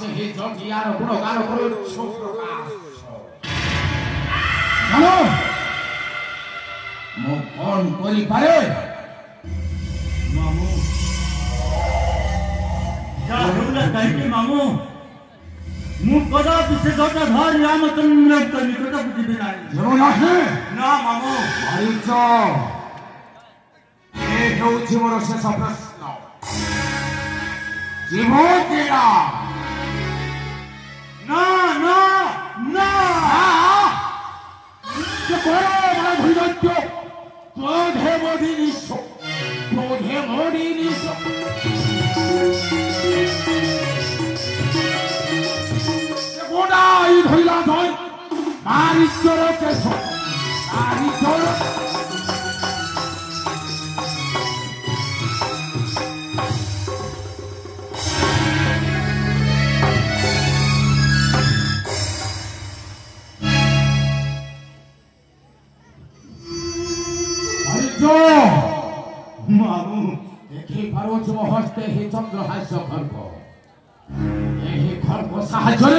ସେହି ଜଟିଆର ଗୁଣଗାନ କରୁଛୁ ପ୍ରକାଶ ଜାଣ ମୁଁ କ'ଣ କରିପାରେ ମାମୁଁ ଯାହା ହେଉନା କାହିଁକି ମାମୁଁ ମୁଁ କଦାପି ସେ ଜଟା ଧରି ରାମଚନ୍ଦ୍ରଙ୍କ ନିକଟକୁ ଯିବି ନାହିଁ ନା ମାମୁଁ ମାରିଚ ଏ ହେଉଛି ମୋର ଶେଷ ପ୍ରଶ୍ନ ଯିବ କି ନା ନା ନା ନା ସେ କର ମାନେ ଧୈର୍ଯ୍ୟ କ୍ରୋଧେ ମୋଦି ନିଶ ক্রোধে মরিনি গোটাই ধইলা ধই মারিচর কেশ মারিচর মামু দেখি পারছ হস্তে হি চন্দ্রহাস্য খর্গ এই খর্গ সাহায্যে